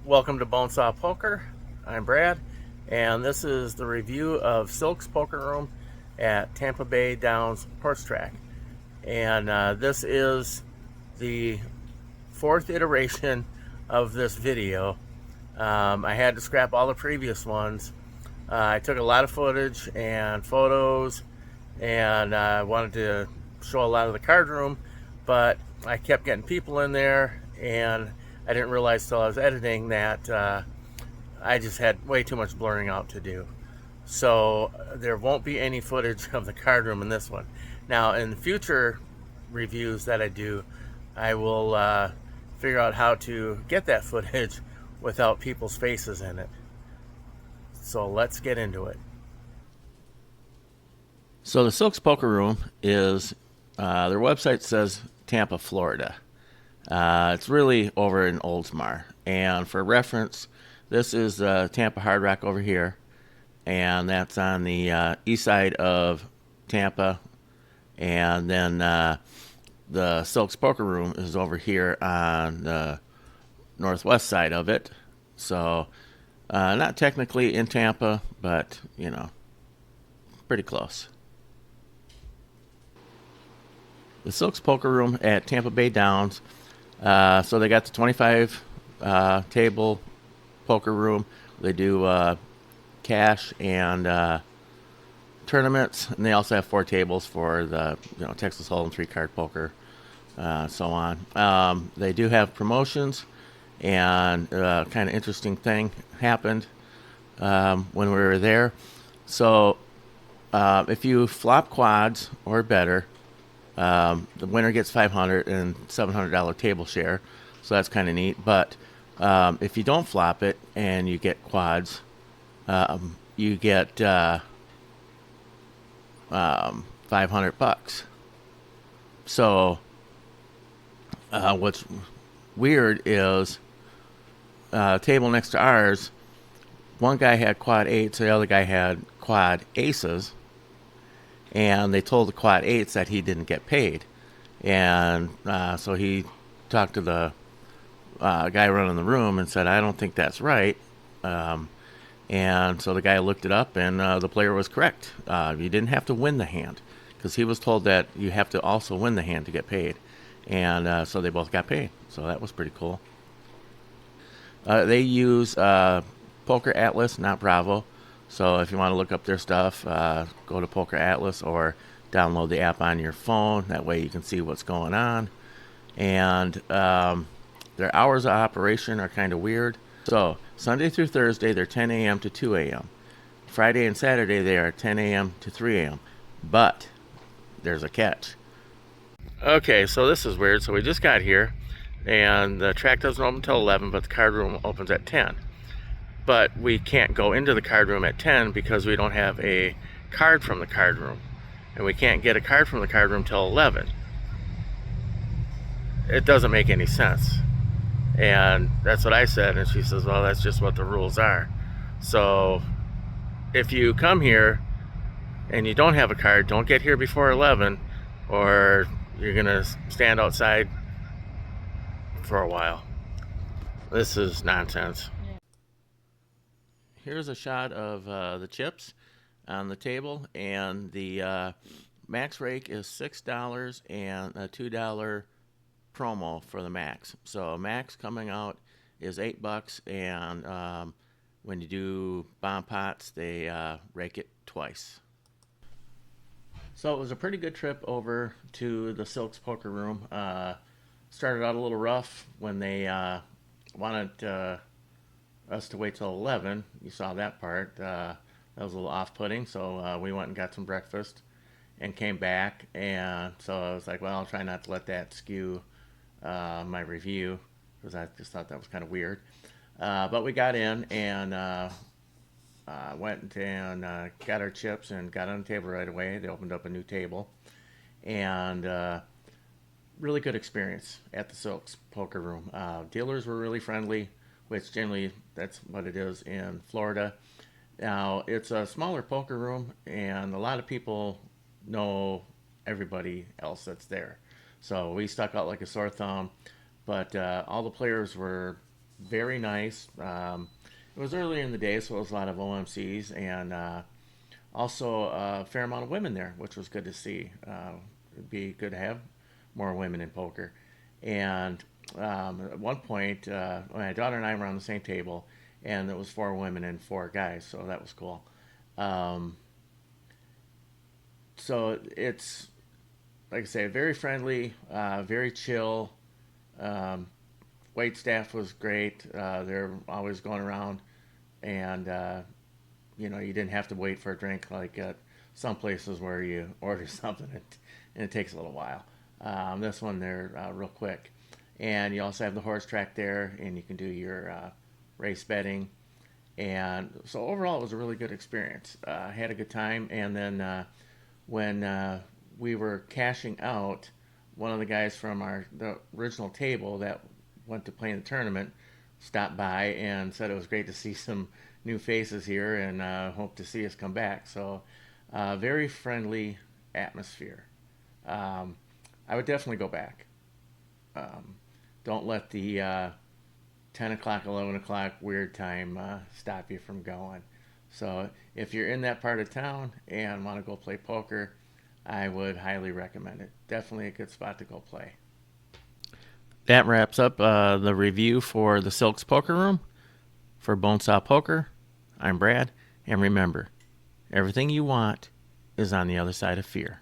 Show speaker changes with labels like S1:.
S1: Welcome to Bonesaw Poker. I'm Brad, and this is the review of Silk's Poker Room at Tampa Bay Downs Horse Track. And this is the fourth iteration of this video. I had to scrap all the previous ones. I took a lot of footage and photos, and I wanted to show a lot of the card room, but I kept getting people in there, and I didn't realize till I was editing that I just had way too much blurring out to do. So there won't be any footage of the card room in this one. Now, in future reviews that I do, I will figure out how to get that footage without people's faces in it. So let's get into it. So the Silk's Poker Room is, their website says Tampa, Florida. It's really over in Oldsmar. And for reference, this is Tampa Hard Rock over here. And that's on the east side of Tampa. And then the Silk's Poker Room is over here on the northwest side of it. So not technically in Tampa, but, you know, pretty close. The Silk's Poker Room at Tampa Bay Downs. So they got the 25 table poker room. They do cash and tournaments, and they also have 4 tables for the Texas Hold'em 3-card poker, so on. They do have promotions, and kind of interesting thing happened when we were there. So if you flop quads or better, the winner gets $500 and $700 table share, so that's kind of neat. But if you don't flop it and you get quads, you get $500. So what's weird is table next to ours, one guy had quad 8s, the other guy had quad aces. And they told the quad 8s that he didn't get paid. And so he talked to the guy running the room and said, I don't think that's right. And so the guy looked it up, and the player was correct. You didn't have to win the hand, because he was told that you have to also win the hand to get paid. And so they both got paid. So that was pretty cool. They use Poker Atlas, not Bravo. So if you want to look up their stuff, go to Poker Atlas or download the app on your phone. That way you can see what's going on. And their hours of operation are kind of weird. So Sunday through Thursday, they're 10 a.m. to 2 a.m. Friday and Saturday, they are 10 a.m. to 3 a.m. But there's a catch. Okay, so this is weird. So we just got here, and the track doesn't open until 11, but the card room opens at 10. But we can't go into the card room at 10 because we don't have a card from the card room. And we can't get a card from the card room till 11. It doesn't make any sense. And that's what I said, and she says, well, that's just what the rules are. So if you come here and you don't have a card, don't get here before 11, or you're gonna stand outside for a while. This is nonsense. Here's a shot of the chips on the table, and the max rake is $6 and a $2 promo for the max. So max coming out is $8, and when you do bomb pots, they rake it twice. So it was a pretty good trip over to the Silk's Poker Room. Started out a little rough when they wanted us to wait till 11. You saw that part. That was a little off-putting, so we went and got some breakfast and came back. And so I was like, well, I'll try not to let that skew my review, because I just thought that was kind of weird. But we got in and went and got our chips and got on the table right away. They opened up a new table, and really good experience at the Silk's Poker Room. Dealers were really friendly, which generally that's what it is in Florida. Now, it's a smaller poker room, and a lot of people know everybody else that's there. So we stuck out like a sore thumb, but all the players were very nice. It was earlier in the day, so it was a lot of OMCs and also a fair amount of women there, which was good to see. It'd be good to have more women in poker. And at one point, my daughter and I were on the same table, and it was four women and four guys, so that was cool. Um, so it's like I say, very friendly, very chill. Um, Wait staff was great. They're always going around, and you didn't have to wait for a drink like at some places where you order something and it takes a little while. This one they're real quick, and you also have the horse track there, and you can do your race betting. And so overall, it was a really good experience. I had a good time, and then when we were cashing out, one of the guys from the original table that went to play in the tournament stopped by and said it was great to see some new faces here and hope to see us come back. So, very friendly atmosphere. Um, I would definitely go back. Um, don't let the 10 o'clock, 11 o'clock weird time stop you from going. So, if you're in that part of town and want to go play poker, I would highly recommend it. Definitely a good spot to go play. That wraps up the review for the Silks Poker Room. For Bonesaw Poker, I'm Brad, and remember, everything you want is on the other side of fear.